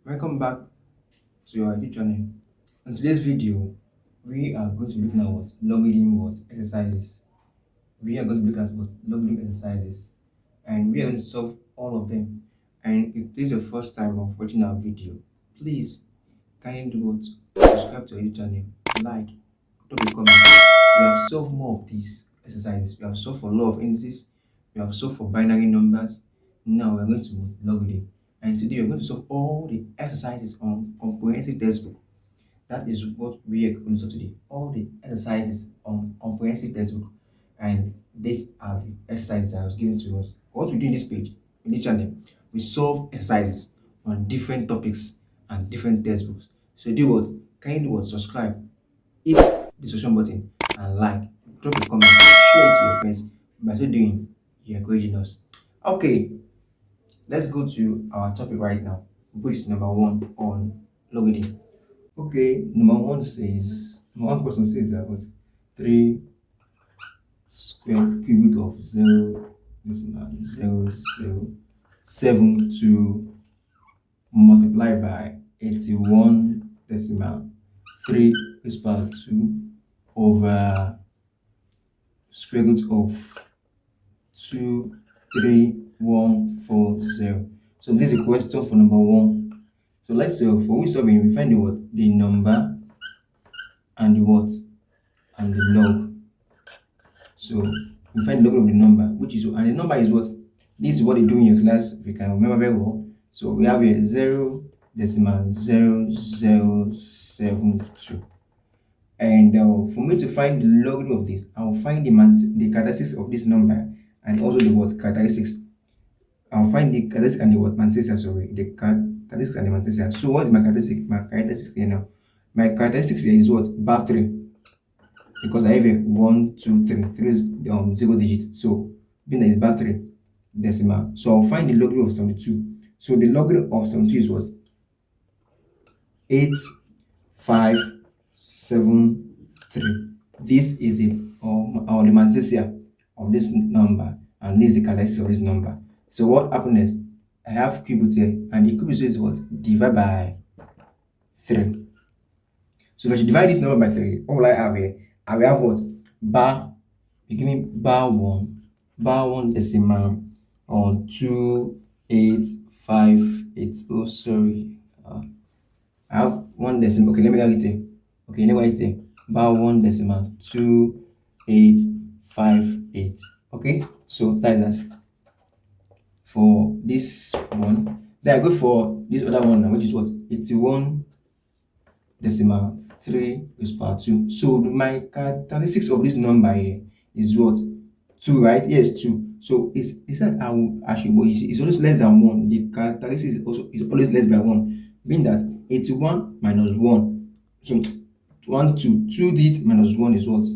Welcome back to our YouTube channel. In today's video, we are going to be looking at what logarithm exercises. We are going to be looking at what logarithm exercises, and we are going to solve all of them. And if this is your first time of watching our video, please kindly do what subscribe to our YouTube channel, like, drop a comment. We have solved more of these exercises. We have solved for law of indices. We have solved for binary numbers. Now we're going to logarithm. And today we're going to solve all the exercises on comprehensive textbook. That is what we are going to solve today. All the exercises on comprehensive textbook. And these are the exercises that was given to us. What we do in this page, in this channel, we solve exercises on different topics and different textbooks. So do what? Kindly what? Subscribe, hit the subscription button, and like, drop a comment, share it to your friends. By so doing, you're encouraging us. Okay, let's go to our topic right now, which is number one on logarithm. Okay, number one question says that what 3 square cube root of 0 decimal 0 to multiply by 81 decimal 3 raised power 2 over square root of 23140. So this is a question for number one. So let's say for we solving, we find the what? The number and the what? And the log. So we find the log of the number, which is, and the number is what? This is what they do in your class, if you can remember very well. So we have a 0 decimal 0072. And for me to find the logarithm of this, I'll find the characteristics of this number and also the what characteristics. I'll find the characteristics and the what manticia, sorry, the characteristics and the manticia. So what is my characteristic? My characteristics here now. My characteristics here is what? Bar 3. Because I have a 1, 2, 3. 3 is 0 digit. So being that is bar 3 decimal. So I'll find the logarithm of 72. So the logarithm of 72 is what? 8, 5, 7, 3. This is the manticia of this number, and this is the characteristic of this number. So what happened is I have cube root here, and the cube root is what? Divide by 3. So if I should divide this number by 3, what will I have here? I will have what? Bar, you give me bar 1 decimal on 2858. Oh, sorry. I have 1 decimal. Okay, let me write it here. Okay, let me write it here. Bar 1 decimal 2858. Okay, so that is that for this one. Then I go for this other one now, which is what? 81 decimal 3 raised power 2. So my characteristics of this number here is what? 2, right? Yes, 2. So it's that I will actually, but you see, it's always less than 1. The characteristics is always less by 1, meaning that 81 minus 1. So 1, 2. 2 digit minus 1 is what?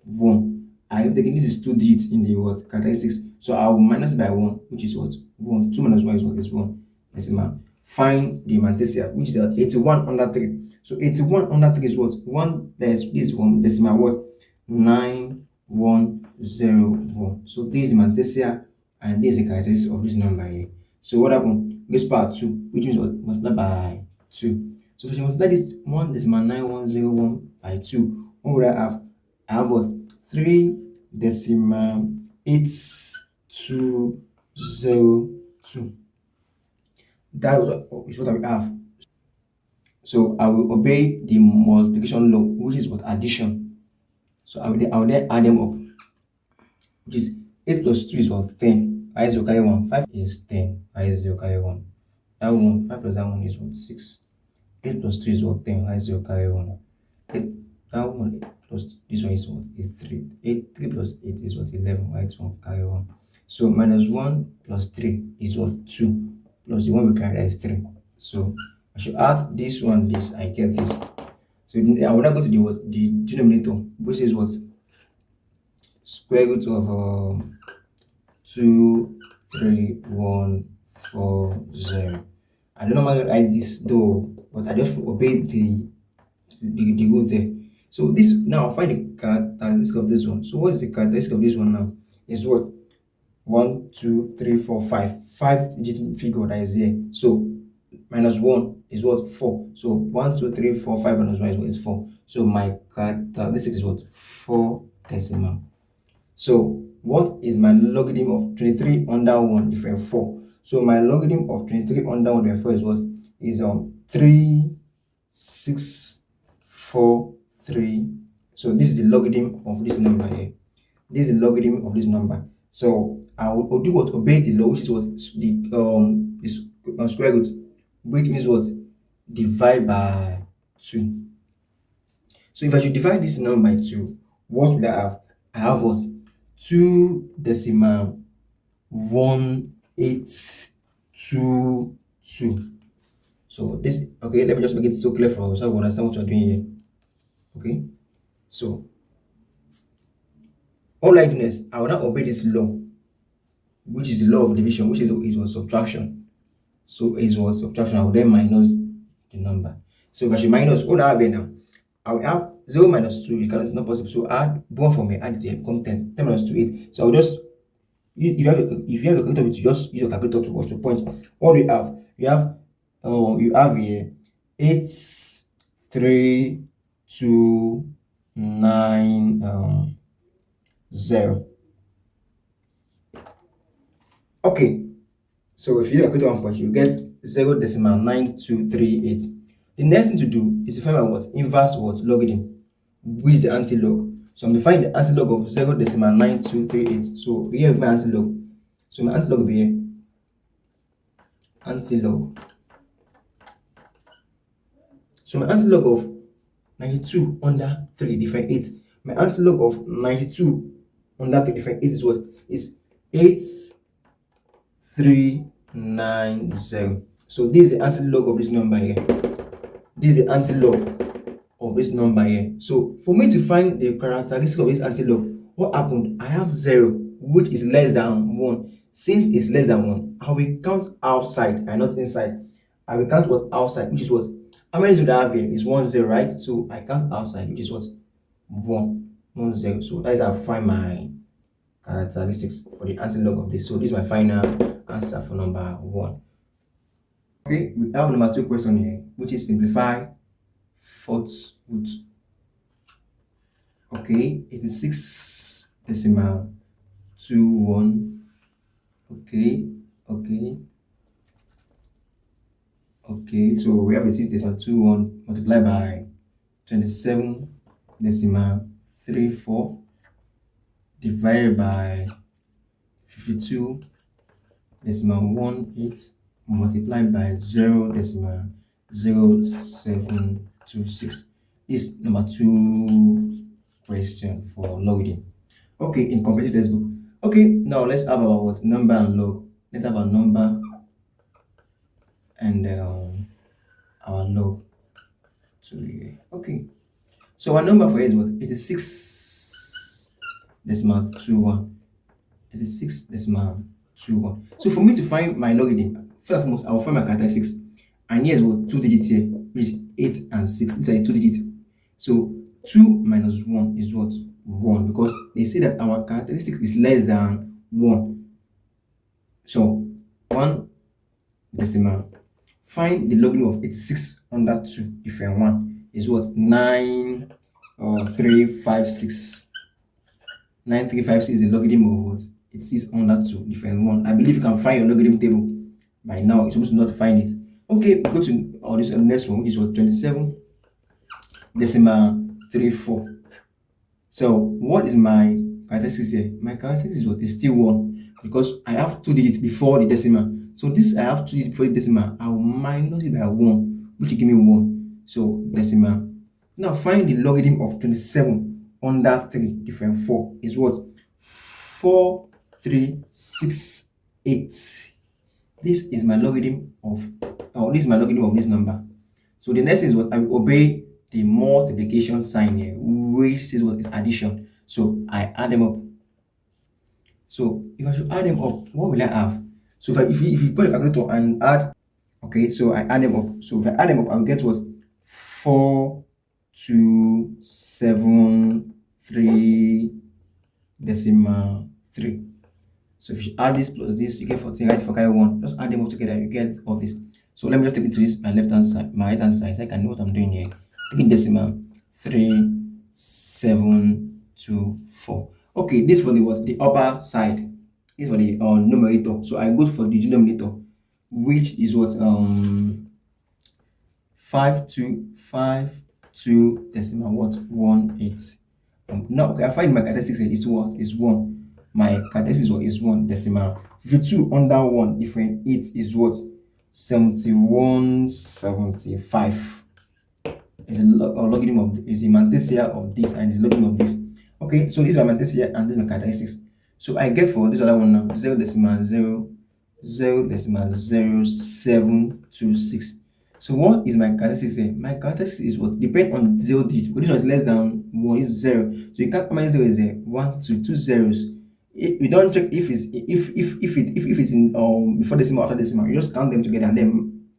1. I have taken this is 2 digits in the what characteristics. So I will minus by 1, which is what? 1. 2 minus 1 is what? Is 1. Decimal. Find the manticia, which is 81 under 3. So 81 under 3 is what? 1, this is 1 decimal what? 9101. So this is the manticia, and this is the characteristics of this number here. So what happened? This part 2, which means what? Multiply by 2. So if you multiply this 1 decimal 9101 by 2, what would I have? I have what? 3 decimal 8202. That is what I will have. So I will obey the multiplication law, which is what? Addition. So I will then add them up, which is 8 plus 2 is what? 10. I is your carry 1. 5 is 10. I is your carry 1. That one, 5 plus that one is what? 6. 8 plus 2 is what? 10. I is your carry 1. 8, that one plus this one is what? Is 3. 3 plus 8 is what? 11. Right? 1 carry 1. So minus 1 plus 3 is what? 2. Plus the one we carry, that is 3. So I should add this one, this, I get this. So I will now go to the what? The denominator, which is what? Square root of 23140. I don't normally write this though, but I just obey the rule there. So this now find the characteristic of this one. So what is the characteristic of this one now? Is what? 1, 2, 3, 4, 5. 5 digit figure that is here. So minus 1 is what? 4. So 1, 2, 3, 4, 5 minus 1 is what? Is 4. So my characteristic is what? 4 decimal. So what is my logarithm of 23 under 1 different 4? So my logarithm of 23 under 1 different 4 is what? Is 3, 6, 4, 3. So this is the logarithm of this number here. This is the logarithm of this number. So I will do what? Obey the law, which is what? The square root, which means what? Divide by 2. So if I should divide this number by 2, what will I have? I have what? 2 decimal 1822. So this, okay, let me just make it so clear for us so we understand what we're doing here. Okay, so all I do is I will now obey this law, which is the law of division, which is what? Subtraction. So is what? Subtraction. I will then minus the number. So if I should minus, what do I have here now? I will have 0 minus 2, it's not possible. So add 1 for me, add it, become 10. 10 minus 2, 8. So I'll just, if you have a calculator with you, just use your calculator to point. What do you have? You have here 8, 3, 2, 9, 0. Okay, so if you calculate 1 point, you get 0 decimal 9238. The next thing to do is to find out what? Inverse what? Logarithm, which is the anti-log. So I'm defining the anti-log of 0 decimal 9238. So here is my anti-log. So my anti-log will be here. Anti-log. So my anti-log of 92 under 3 different 8. My anti-log of 92 under 3 different 8 is what? Is 8390. So this is the anti-log of this number here. This is the anti-log of this number here. So for me to find the characteristic of this anti-log, what happened? I have 0, which is less than 1. Since it's less than 1, I will count outside and not inside. I will count what? Outside, which is what? How many do I have here? Is 1, 0, right? So I count outside, which is what? 1, 1, 0. So that is how I find my characteristics for the anti-log of this. So this is my final answer for number 1. Okay, we have number 2 question here, which is simplify fourth root. Okay, 86 decimal 21. Okay, so we have 86 decimal 21 multiplied by 27 decimal 34 divided by 52 decimal 18 multiplied by 0 decimal 0726. This is number 2 question for logarithm. Okay, in competitive textbook. Okay, now let's have about what? Number and log. Let's have a number and our log to here. Okay, so our number for here is what? 86 decimal 21. 86 decimal 21. So for me to find my logarithm, first and foremost, I will find my characteristics. And here's what? 2 digits here, which is 8 and 6. These are 2 digits. So 2 minus 1 is what? 1, because they say that our characteristic is less than 1. So 1 decimal. Find the logarithm of 86 under 2 different 1 is what? 9356. 9356 is the logarithm of what? 86 under 2 different 1. I believe you can find your logarithm table by now. You're supposed to not find it. Okay, go to this next one, which is what? 27 decimal 34. So what is my characteristics here? My characteristics is what? Is still 1, because I have 2 digits before the decimal. So this I have 2 digits before the decimal. I will minus it by 1, which will give me 1. So decimal. Now find the logarithm of 27 under 3 different 4 is what? 4368. This is my logarithm of this number. So the next thing is what? I will obey the multiplication sign here, which is what? Is addition. So I add them up. So if I should add them up, what will I have? So if you put a calculator and add, okay, so I add them up. So if I add them up, I will get what? 4273 decimal 3. So if you add this plus this, you get 14, right? For carry 1, just add them up together, you get all this. So let me just take it to this my left hand side, my right hand side, so I can know what I'm doing here. Taking decimal 3724. Okay, this for the what? The upper side. This for the numerator. So I go for the denominator, which is what 5252 decimal what 18. Now okay, I find my characteristics here is what is 1. My characteristics what is 1 decimal 52 under 1 different 8 is what 7175 is a logarithm of is a manthesia of this and is logarithm of this. Okay, so this is my manthesia and this is my characteristics. So I get for this other one now 0 decimal 0 0 decimal 0726. So what is my characteristics here? My characteristics is what depend on 0 digit. Because this one is less than 1 is 0. So you can't how many 0 is there? 1, 2, 2 zeros. We don't check if it's if it's in before decimal after decimal. You just count them together and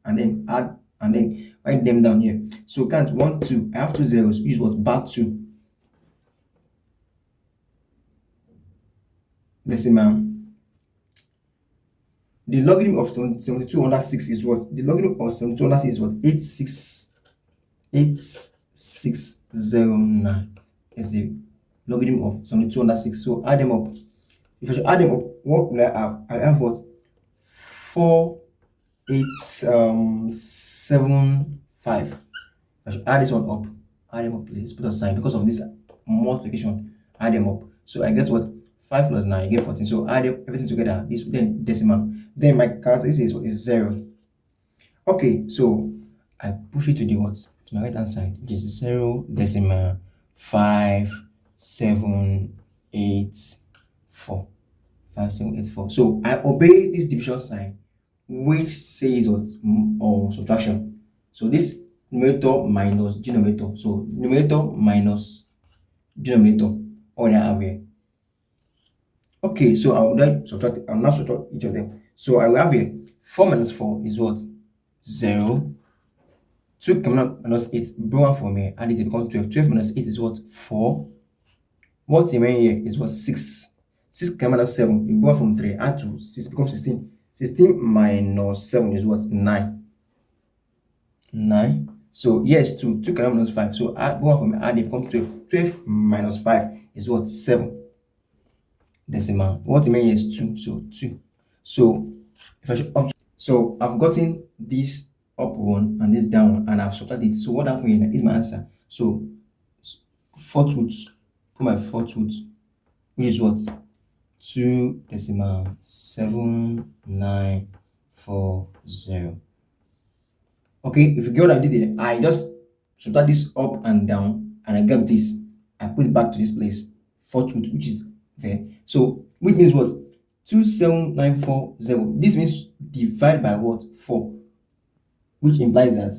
then add and then write them down here. So count 1, 2. I have 2 zeros. Use what? Back 2 decimal. The logarithm of 72 under 6 is what? The logarithm of 72 under 6 is what? 8609 is the logarithm of 72 under 6. So add them up. If I should add them up, what will I have? I have what? 4875. I should add this one up. Add them up, please. Put a sign because of this multiplication. Add them up. So I get what? 5 plus 9, I get 14. So add everything together. This then decimal. Then my characteristic is 0. Okay, so I push it to the what? To my right hand side, which is 0 decimal 5784. 5784. So I obey this division sign, which says what or subtraction. So this numerator minus denominator. So numerator minus denominator. All that I have here. Okay, so I will now subtract. I will now subtract each of them. So I will have here 4 minus 4 is what? 0. 2 minus 8. Bring one from here. Add it, it becomes 12. 12 minus 8 is what? 4. What remaining here is what? 6. 6 minus 7. You go from 3. Add to 6 becomes 16. 16 minus 7 is what? 9. 9. So yes, 2. 2 minus 5. So add go from here. Add it becomes 12. 12 minus 5 is what? 7. Decimal. What remaining is 2. So 2. So if I should so I've gotten this up one and this down one and I've subtracted it. So what happened here is my answer. So fourth root, put my fourth root, which is what? 2 decimal 7940. Okay, if you get what I did there, I just subtract this up and down and I get this. I put it back to this place. Fourth root, which is there. So which means what? 27940. This means divide by what? 4, which implies that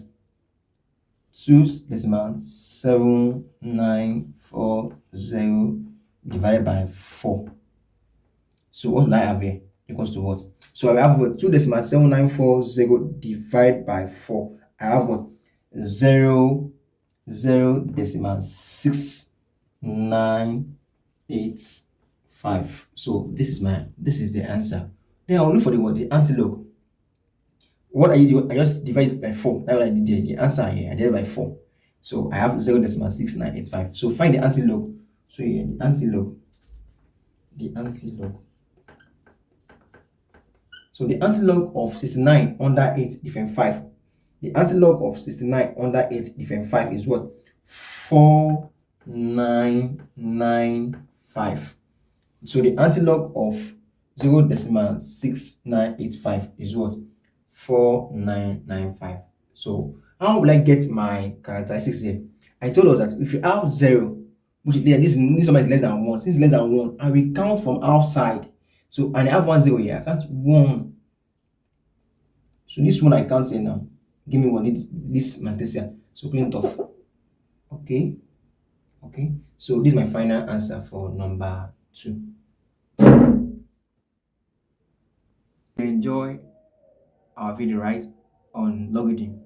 2 decimal 7940 divided by 4. So what will I have here? Equals to what? So I have what? 2 decimal 7940 divided by 4. I have what? 0 decimal 6985. So this is the answer. Then I'll look for the what? The antilog. What I do, I just divide it by 4. That's what I did there. The answer here, I did it by 4. So I have 0 decimal 6985. So find the antilog. So here, the antilog. So the antilog of 69 under 8 different 5. The antilog of 69 under 8 different 5 is what? 4995. So the antilog of 0 decimal 6985 is what? 4995. So how will I get my characteristics here? I told us that if you have 0, which this number is less than 1, since less than 1, I will count from outside. So and I have 1 0 here, I count 1. So this one I count here now. Give me one, this manthesia. So clean it off. Okay. So this is my final answer for number 2. Enjoy our video right on logarithm,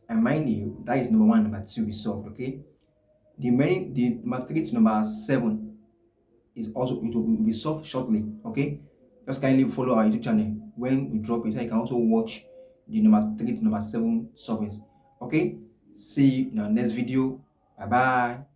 and mind you, that is number 1. Number 2 is solved. Okay, the number 3 to number 7 is also, it will be solved shortly. Okay, just kindly follow our YouTube channel when we drop it, so you can also watch the number 3 to number 7 surface. Okay, see you in our next video. Bye bye.